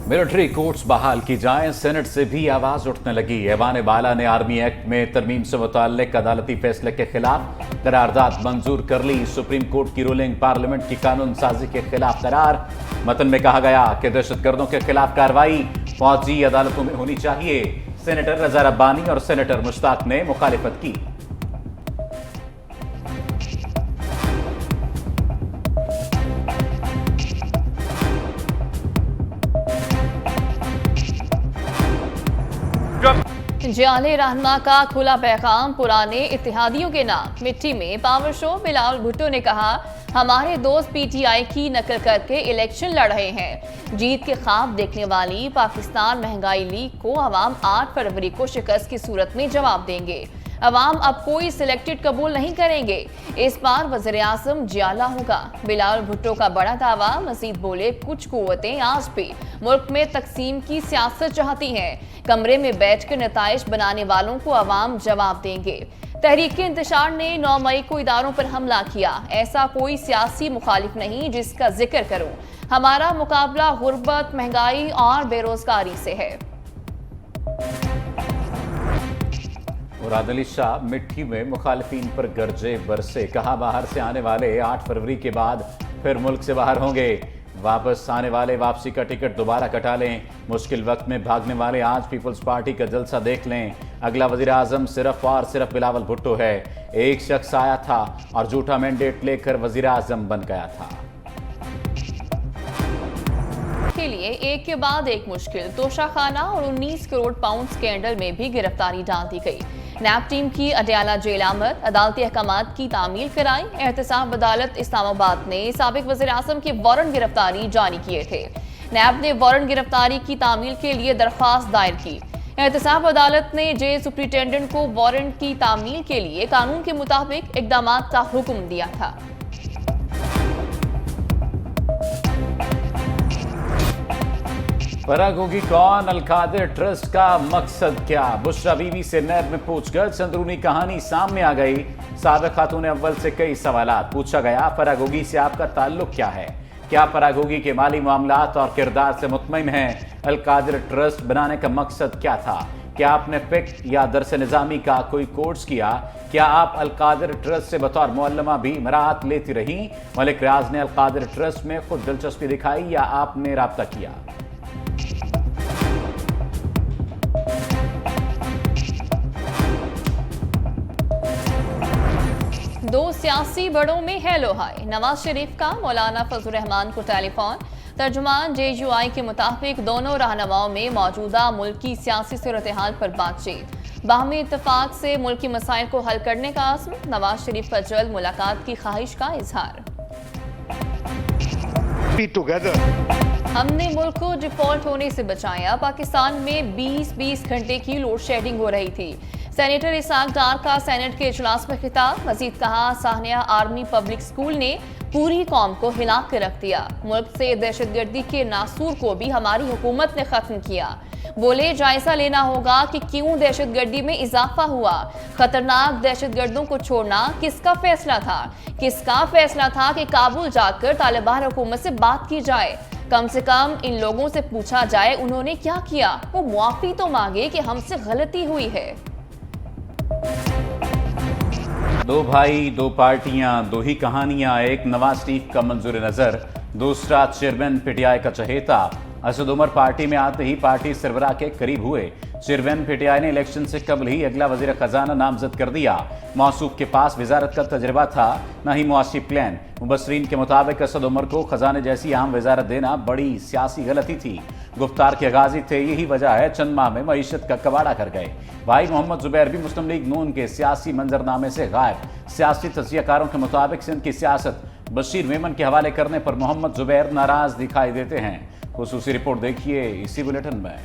Military courts बहाल की जाएं, सेनेट से भी आवाज उठने लगी। ऐवान बाला ने आर्मी एक्ट में तरमीम से मुताल्लिक अदालती फैसले के खिलाफ करारदाद मंजूर कर ली। सुप्रीम कोर्ट की रूलिंग पार्लियामेंट की कानून साजी के खिलाफ करार। मतन में कहा गया कि दहशतगर्दों के खिलाफ कार्रवाई फौजी अदालतों में होनी चाहिए। सेनेटर रजा रब्बानी और सेनेटर मुश्ताक ने मुखालिफत की। जाले रहनमा का खुला पैगाम, पुराने इत्तेहादियों के नाम मिट्टी में। पावर शो बिलावल भुट्टो ने कहा, हमारे दोस्त पीटीआई की नकल करके इलेक्शन लड़ रहे हैं। जीत के ख्वाब देखने वाली पाकिस्तान महंगाई लीग को अवाम 8 फरवरी को शिकस्त की सूरत में जवाब देंगे। अवाम अब कोई सिलेक्टेड कबूल नहीं करेंगे। इस बार वज़ीर आज़म जियाला होगा। बिलावल भुट्टो का बड़ा दावा। मजीद बोले, कुछ कुव्वतें आज भी मुल्क में तकसीम की सियासत चाहती हैं। कमरे में बैठकर नताइज बनाने वालों को अवाम जवाब देंगे। तहरीक इंतशार ने 9 मई को इदारों पर हमला किया। ऐसा कोई सियासी मुखालिफ नहीं जिसका जिक्र करूं। हमारा मुकाबला गुर्बत, महंगाई और बेरोजगारी से है। मुराद अली शाह मिट्टी में मुखालिफिन पर गरजे बरसे। कहा, बाहर से आने वाले 8 फरवरी के बाद फिर मुल्क से बाहर होंगे। वापस आने वाले वापसी का टिकट दोबारा कटा लें। मुश्किल वक्त में भागने वाले आज पीपल्स पार्टी का जलसा देख लें। अगला वजीर आजम सिर्फ और सिर्फ बिलावल भुट्टो है। एक शख्स आया था और झूठा मैंडेट लेकर वजीर आजम बन गया था। के लिए एक के बाद एक मुश्किल। तोशाखाना और 19 करोड़ पाउंड स्कैंडल में भी गिरफ्तारी डाल दी गई। नैब टीम की अडयाला जेल आमद, अदालती अहकामात की तामील कराई। एहतसाब अदालत इस्लामाबाद ने साबिक वज़ीर आज़म के वारंट गिरफ्तारी जारी किए थे। नैब ने वारंट गिरफ्तारी की तामील के लिए दरख्वास्त दायर की। एहतसाब अदालत ने जेल सुप्रिंटेंडेंट को वारंट की तामील के लिए कानून के मुताबिक इकदाम का हुक्म दिया था। फराग होगी कौन? अलकादिर ट्रस्ट का मकसद क्या? बुशरा बीवी से नैब में पूछगछ, अंदरूनी कहानी सामने आ गई। साबिक खातून अव्वल से कई सवालात पूछा गया। फराग होगी से आपका ताल्लुक क्या है? क्या फराग होगी के माली मामलात और किरदार से मुतमईन हैं? अलकादिर ट्रस्ट बनाने का मकसद क्या था? क्या आपने फिक्र या दरस निज़ामी का कोई कोर्स किया? क्या आप अलकादिर ट्रस्ट से बतौर मुअल्लमा भी मराहत लेती रही? मलिक रियाज ने अलकादिर ट्रस्ट में खुद दिलचस्पी दिखाई या आपने राब्ता किया? दो सियासी बड़ों में है लोहाई। नवाज शरीफ का मौलाना फजल रहमान को टेलीफोन। तर्जुमान JUI के मुताबिक दोनों रहनुमाओं में मौजूदा मुल्क की सियासी सूरत हाल पर बातचीत। बाहमी इत्तफाक से मुल्क की मसाइल को हल करने का आज़म। नवाज शरीफ का जल्द मुलाकात की ख्वाहिश का इजहार। हमने मुल्क को डिफॉल्ट होने से बचाया। पाकिस्तान में 20-20 घंटे की लोड शेडिंग हो रही थी। सेनेटर इसाक डार का सेनेट के इजलास में खिताब। मजीद कहा, साहनिया आर्मी पब्लिक स्कूल ने पूरी कौम को हिला कर रख दिया। मुल्क से दहशतगर्दी के नासूर को भी हमारी हुकूमत ने खत्म किया। बोले, जायजा लेना होगा कि क्यों दहशतगर्दी में इजाफा हुआ। खतरनाक दहशतगर्दों को छोड़ना किसका फैसला था? किसका फैसला था कि काबुल जाकर तालिबान हुकूमत से बात की जाए? कम से कम इन लोगों से पूछा जाए उन्होंने क्या किया। वो मुआफी तो मांगे कि हमसे गलती हुई है। दो भाई, दो पार्टियां, दो ही कहानियां। एक नवाज शरीफ का मंजूर नजर, दूसरा चेयरमैन PTI का चहेता। असद उमर पार्टी में आते ही पार्टी सरबराह के करीब हुए। चेयरमैन PTI ने इलेक्शन से कबल ही अगला वजीर खजाना नामजद कर दिया। मौसूफ के पास वजारत का तजर्बा था, न ही मुआशी प्लान। मुबसरीन के मुताबिक असद उमर को खजाने जैसी अहम वजारत देना बड़ी सियासी गलती थी। गुफ्तार के गाजी थे, यही वजह है चंद माह में मईशत का कबाड़ा कर गए। भाई मोहम्मद जुबैर भी मुस्लिम लीग नून के सियासी मंजरनामे से गायब। सियासी तजियाकारों के मुताबिक सिंध की सियासत बशीर मेमन के हवाले करने पर मोहम्मद जुबैर नाराज दिखाई देते हैं। खुसूसी रिपोर्ट देखिए इसी बुलेटिन में।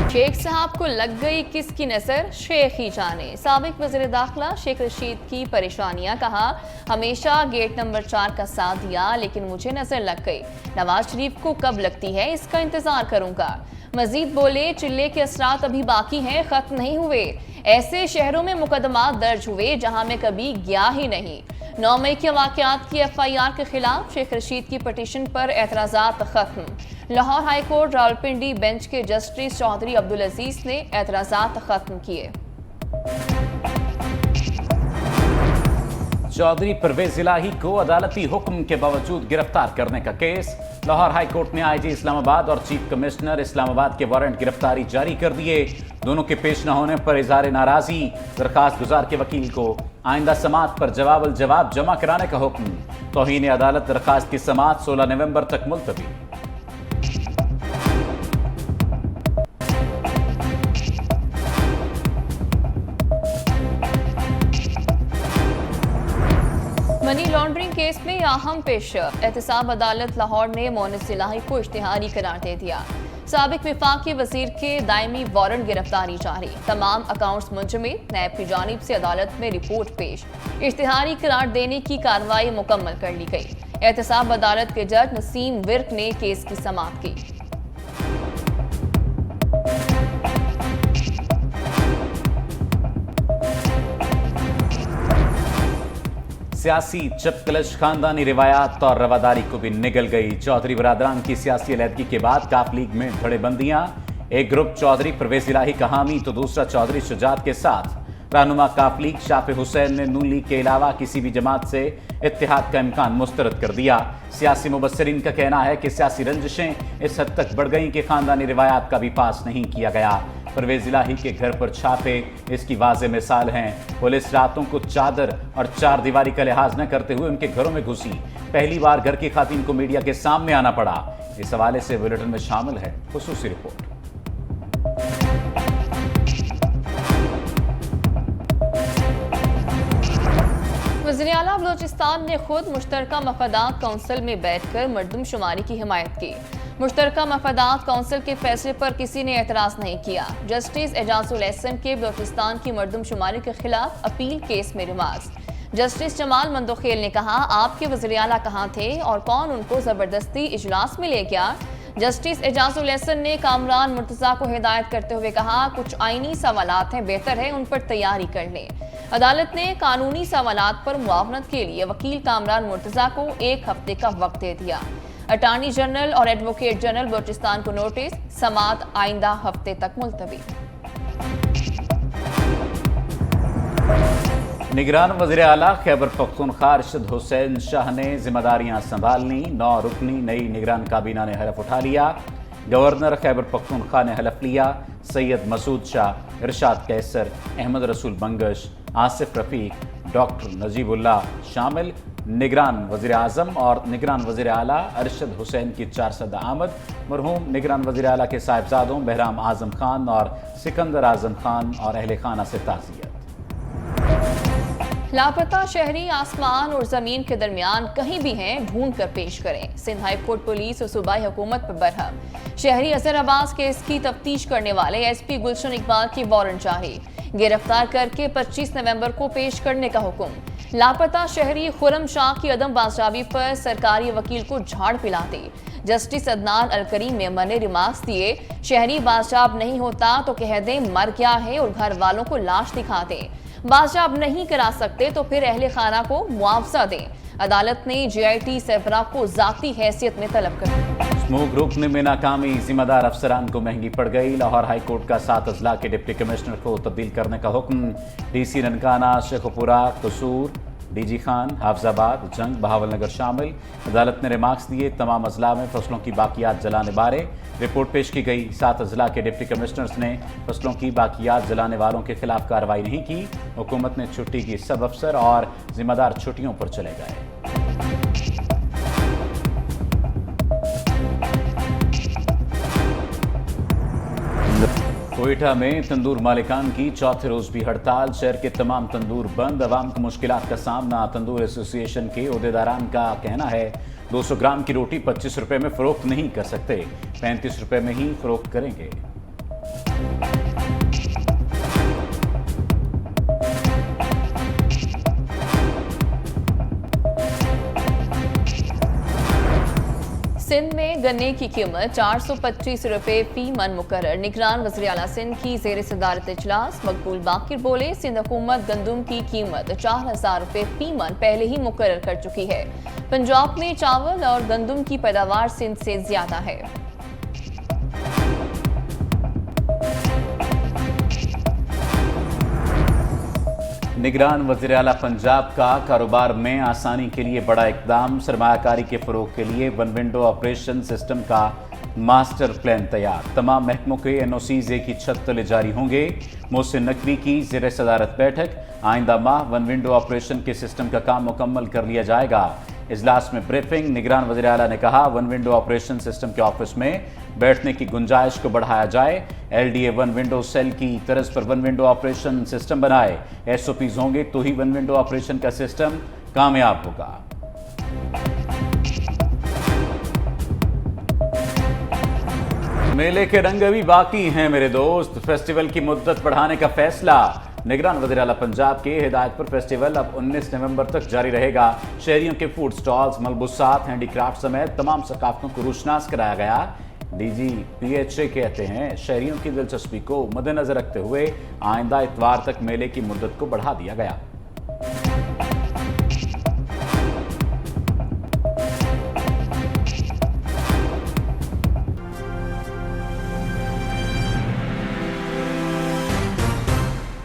शेख साहब को लग गई किसकी नजर? शेख ही जाने। साबिक वज़ीर दाखिला शेख रशीद की परेशानियां। कहा, हमेशा गेट नंबर 4 का साथ दिया लेकिन मुझे नजर लग गई। नवाज शरीफ को कब लगती है इसका इंतजार करूंगा। मजीद बोले, चिल्ले के असरात अभी बाकी हैं, खत्म नहीं हुए। ऐसे शहरों में मुकदमा दर्ज हुए जहां मैं कभी गया ही नहीं। 9 मई के वाकयात की FIR के खिलाफ शेख रशीद की पटिशन पर एतराज़ात खत्म। लाहौर हाईकोर्ट रावलपिंडी बेंच के जस्टिस चौधरी अब्दुल अजीज ने एतराज़ात खत्म किए। चौधरी परवेज इलाही को अदालती हुक्म के बावजूद गिरफ्तार करने का केस। लाहौर हाईकोर्ट ने IG इस्लामाबाद और चीफ कमिश्नर इस्लामाबाद के वारंट गिरफ्तारी जारी कर दिए। दोनों के पेश न होने पर इजहार नाराजगी, दरखास्त गुजार के वकील को आइंदा समाअत पर जवाब जमा कराने का हुक्म। तौहीन अदालत दरखास्त की समाअत 16 नवंबर तक मुलतवी। मनी लॉन्ड्रिंग केस में अहम पेशरफ, एहतसाब अदालत लाहौर ने मोनिस इलाही को इश्तिहारी करार दे दिया। साबिक विफाकी वजीर के दायमी वारंट गिरफ्तारी जारी, तमाम अकाउंट्स मुंजमद, नैब की जानिब से अदालत में रिपोर्ट पेश। इश्तिहारी करार देने की कार्रवाई मुकम्मल कर ली गई। एहतसाब अदालत के जज नसीम विर्क ने केस की समाअत की। सियासी चपकलश खानदानी रिवायात और रवादारी को भी निगल गई। चौधरी बरादरान की सियासी अलहदगी के बाद काफ लीग में धड़ेबंदियां। एक ग्रुप चौधरी परवेज इलाही का हामी तो दूसरा चौधरी शुजात के साथ। रहनुमा काफ लीग शाफे हुसैन ने नून लीग के अलावा किसी भी जमात से इत्तेहाद का इम्कान मुस्तरद कर दिया। सियासी मुबस्सिरीन का कहना है कि सियासी रंजिशें इस हद तक बढ़ गईं कि खानदानी रिवायात का भी पास नहीं किया गया। परवेज इलाही के घर पर छापे इसकी वाज़ेह मिसाल हैं। पुलिस रातों को चादर और चार दीवारी का लिहाज न करते हुए उनके घरों में घुसी। पहली बार घर की खातून को मीडिया के सामने आना पड़ा। इस हवाले से बुलेटिन में शामिल है खुसूसी रिपोर्ट। वज़ीर आला बलोचिस्तान ने खुद मुश्तरका मफादात कौंसिल में बैठकर मरदमशुमारी की हिमायत की। मुश्तरका मफादात कौंसिल के फैसले पर किसी ने एतराज़ नहीं किया। जस्टिस एजाजुल एहसन के बलोचिस्तान की मरदमशुमारी के खिलाफ अपील केस में रिमार्क्स। जस्टिस जमाल मंदोखेल ने कहा, आपके वज़ीर आला कहाँ थे और कौन उनको ज़बरदस्ती इजलास में ले गया। जस्टिस एजाजुल एहसन ने कामरान मुर्तज़ा को हिदायत करते हुए कहा, कुछ आईनी सवालात हैं, बेहतर है उन पर तैयारी कर लें। अदालत ने कानूनी सवालात पर मुआवनत के लिए वकील कामरान मुर्तज़ा को 1 हफ्ते का वक्त दे दिया। अटॉर्नी जनरल और एडवोकेट जनरल बलोचिस्तान को नोटिस, समाअत आइंदा हफ्ते तक मुलतवी। निगरान वज़ीर आला खैबर पख्तूनख्वा अरशद हुसैन शाह ने जिम्मेदारियां संभालनी। 9 रुकनी नई निगरान काबीना ने हलफ उठा लिया। गवर्नर खैबर पख्तूनख्वा ने हलफ लिया। सैयद मसूद शाह, इरशाद कैसर, अहमद रसूल बंगश, आसिफ रफीक, डॉक्टर नजीबुल्लाह शामिल। निगरान वज़ीर आज़म और निगरान वज़ीर आला अरशद हुसैन की 400 आमद। मरहूम निगरान वज़ीर आला के साहिबजादों बहराम आज़म खान और सिकंदर आज़म खान और अहले खाना से ताज़ियत। लापता शहरी आसमान और जमीन के दरमियान कहीं भी हैं, ढूंढ कर पेश करें। सिंध हाई कोर्ट पुलिस और सूबाई हुकूमत पर बरहम। शहरी अजहर अब्बास केस की तफ्तीश करने वाले SP गुलशन इकबाल की वारंट जारी। गिरफ्तार करके 25 नवंबर को पेश करने का हुक्म। लापता शहरी खुरम शाह की अदम बाज़ाबी पर सरकारी वकील को झाड़ पिलाते जस्टिस अदनान अल करीम मेमन ने रिमार्क्स दिए, शहरी बाज़ाब नहीं होता तो कह दें मर गया है और घर वालों को लाश दिखा दें। बाज़ाब नहीं करा सकते तो फिर अहले खाना को मुआवजा दें। अदालत ने JIT सरबराह को जाती हैसियत में तलब कर दिया। स्मोक रोकने में नाकामी, जिम्मेदार अफसरान को महंगी पड़ गई। लाहौर हाई कोर्ट का 7 अजला के डिप्टी कमिश्नर को तब्दील करने का हुक्म। DC ननकाना, शेखपुरा, कसूर, DG खान, हाफजाबाद, जंग, बहावलनगर शामिल। अदालत ने रिमार्क्स दिए, तमाम अजला में फसलों की बाकियात जलाने बारे रिपोर्ट पेश की गई। 7 अजला के डिप्टी कमिश्नर्स ने फसलों की बाकियात जलाने वालों के खिलाफ कार्रवाई नहीं की। हुकूमत ने छुट्टी की, सब अफसर और जिम्मेदार छुट्टियों पर चले गए। कोयटा में तंदूर मालिकान की चौथे रोज भी हड़ताल। शहर के तमाम तंदूर बंद, अवाम को मुश्किलात का सामना। तंदूर एसोसिएशन के ओहदेदारान का कहना है 200 ग्राम की रोटी 25 रुपए में फरोख्त नहीं कर सकते, 35 रुपए में ही फरोख्त करेंगे। सिंध में गन्ने की कीमत 425 रुपए फी मन मुकर्रर। निगरान वज़ीर आला सिंध की ज़ेर सदारत इजलास। मकबूल बाकिर बोले, सिंध हुकूमत गंदुम की कीमत 4000 रुपए फी मन पहले ही मुकर्रर कर चुकी है। पंजाब में चावल और गंदुम की पैदावार सिंध से ज्यादा है। निगरान वज़ीर आला पंजाब का कारोबार में आसानी के लिए बड़ा इकदाम। सरमायाकारी के फ़रोग के लिए वन विंडो ऑपरेशन सिस्टम का मास्टर प्लान तैयार। तमाम महकमों के NOCs एक ही छत तले जारी होंगे। मोहसिन नकवी की ज़ेर सदारत बैठक। आइंदा माह वन विंडो ऑपरेशन के सिस्टम का काम मुकम्मल कर लिया जाएगा। इजलास में ब्रीफिंग। निगरान वज़ीर आला ने कहा, वन विंडो ऑपरेशन सिस्टम के ऑफिस में बैठने की गुंजाइश को बढ़ाया जाए। LDA वन विंडो सेल की तर्ज पर वन विंडो ऑपरेशन सिस्टम बनाए। SOPs होंगे तो ही वन विंडो ऑपरेशन का सिस्टम कामयाब होगा। मेले के रंग अभी बाकी हैं मेरे दोस्त। फेस्टिवल की मुद्दत बढ़ाने का फैसला। निगरान वज़ीर आला पंजाब के हिदायत पर फेस्टिवल अब 19 नवंबर तक जारी रहेगा। शहरियों के फूड स्टॉल्स, मलबूसात, हैंडीक्राफ्ट समेत तमाम सकाफतों को रोशनास कराया गया। DG PHA कहते हैं, शहरियों की दिलचस्पी को मद्देनजर रखते हुए आइंदा इतवार तक मेले की मुद्दत को बढ़ा दिया गया।